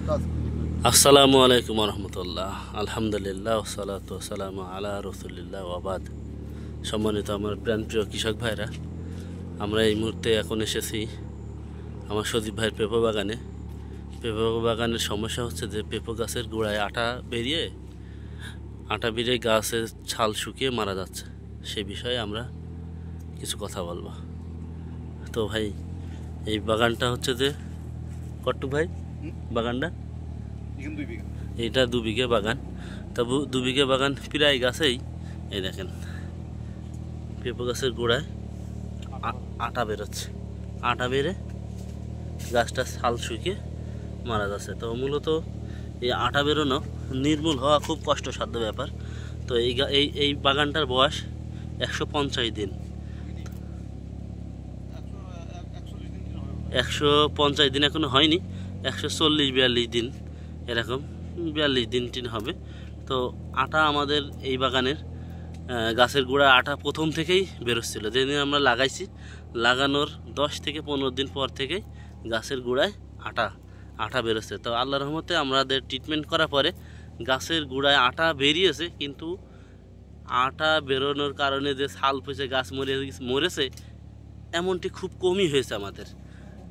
আসসালামু আলাইকুম রহমতুল্লাহ। আলহামদুলিল্লাহ ওয়াসসালাতু ওয়াসসালামু আলা রাসূলিল্লাহ ওয়া বাদ। সম্মানিত আমার প্রাণপ্রিয় কৃষক ভাইরা, আমরা এই মুহূর্তে এখন এসেছি আমার সজীব ভাইয়ের পেঁপো বাগানে। পেঁপো বাগানের সমস্যা হচ্ছে যে পেঁপো গাছের গোড়ায় আটা বেরিয়ে গাছের ছাল শুকিয়ে মারা যাচ্ছে। সেই বিষয়ে আমরা কিছু কথা বলবো। তো ভাই, এই বাগানটা হচ্ছে যে কট্টু ভাই, বাগানটা এটা 2 বিঘে বাগান। তবু 2 বিঘে বাগান প্রায় গাছেই এই দেখেন পেঁপো গাছের গোড়ায় আটা বেরোচ্ছে। আটা বেড়ে গাছটা ছাল শুকিয়ে মারা যাচ্ছে। তো মূলত এই আটা বেরোনো নির্মূল হওয়া খুব কষ্টসাধ্য ব্যাপার। তো এই বাগানটার বয়স 150 দিন। 150 দিন এখনো হয়নি, 140-42 দিন এরকম, 42 দিন টিন হবে। তো আটা আমাদের এই বাগানের গাছের গোড়ায় আটা প্রথম থেকেই বেরোচ্ছিলো। যেদিন আমরা লাগাইছি, লাগানোর 10 থেকে 15 দিন পর থেকেই গাছের গোড়ায় আটা বেরোচ্ছে। তো আল্লাহর রহমতে আমাদের ট্রিটমেন্ট করার পরে গাছের গোড়ায় আটা বেরিয়েছে, কিন্তু আটা বেরোনোর কারণে যে ছাল পচে গাছ মরেছে এমনটি খুব কমই হয়েছে আমাদের।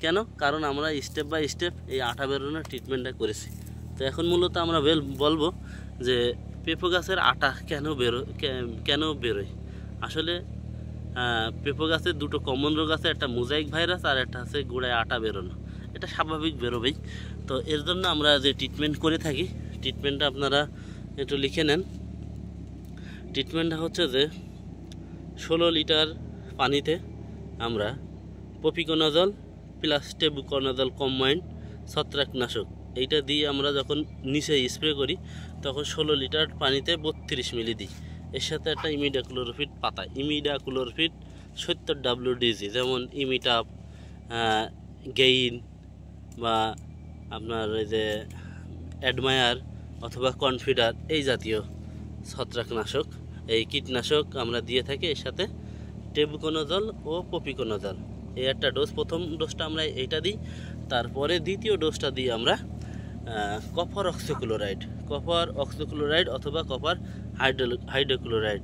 কেন? কারণ আমরা স্টেপ বাই স্টেপ এই আটা বেরোনোর ট্রিটমেন্টটা করেছি। তো এখন মূলত আমরা বলবো যে পেঁপো গাছের আটা কেন বেরোয়। আসলে পেঁপো গাছের দুটো কমন রোগ আছে, একটা মোজাইক ভাইরাস আর একটা আছে গোড়ায় আটা বেরোনো। এটা স্বাভাবিক বেরোবেই। তো এর জন্য আমরা যে ট্রিটমেন্ট করে থাকি, ট্রিটমেন্টটা আপনারা একটু লিখে নেন। ট্রিটমেন্টটা হচ্ছে যে 16 লিটার পানিতে আমরা প্রপিকোনাজল প্লাস টেবুকোনাজল কম্বাইন্ড ছত্রাকনাশক এইটা দিয়ে আমরা যখন নিচে স্প্রে করি তখন 16 লিটার পানিতে 32 মিলি দিই। এর সাথে একটা ইমিডাক্লোরোফিট পাতা, ইমিডাক্লোরোফিট 70 WDG, যেমন ইমিটাপ, গেইন বা আপনার এই যে অ্যাডমায়ার অথবা কনফিডার, এই জাতীয় ছত্রাকনাশক, এই কীটনাশক আমরা দিয়ে থাকি। এর সাথে টেবুকোনাজল ও প্রপিকোনাজল এই একটা ডোজ। প্রথম ডোজটা আমরা এইটা দিই, তারপরে দ্বিতীয় ডোজটা দিই আমরা কপার অক্সিক্লোরাইড অথবা কপার হাইড্রোক্লোরাইড,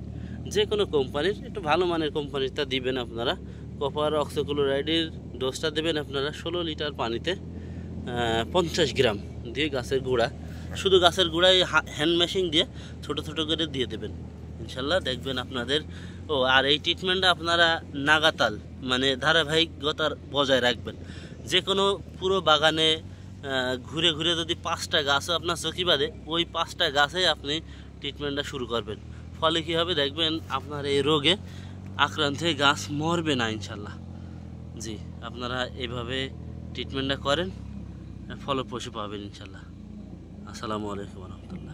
যে কোনো কোম্পানির, একটু ভালো মানের কোম্পানিটা দিবেন আপনারা। কপার অক্সিক্লোরাইডের ডোজটা দেবেন আপনারা 16 লিটার পানিতে 50 গ্রাম দিয়ে শুধু গাছের গোড়ায় হ্যান্ড মেশিং দিয়ে ছোটো ছোটো করে দিয়ে দেবেন। ইনশাল্লাহ দেখবেন আপনাদের। আর এই ট্রিটমেন্টটা আপনারা নাগাতাল মানে ধারাবাহিকতার বজায় রাখবেন। যে কোনো পুরো বাগানে ঘুরে ঘুরে যদি 5টা গাছও আপনার চোখে বাঁধে, ওই 5টা গাছেই আপনি ট্রিটমেন্টটা শুরু করবেন। ফলে কী হবে দেখবেন, আপনার এই রোগে আক্রান্ত হয়ে গাছ মরবে না ইনশাল্লাহ। জি, আপনারা এইভাবে ট্রিটমেন্টটা করেন, ফলপ্রসূ পাবেন ইনশাল্লাহ। আসসালামু আলাইকুম রহমতুল্লাহ।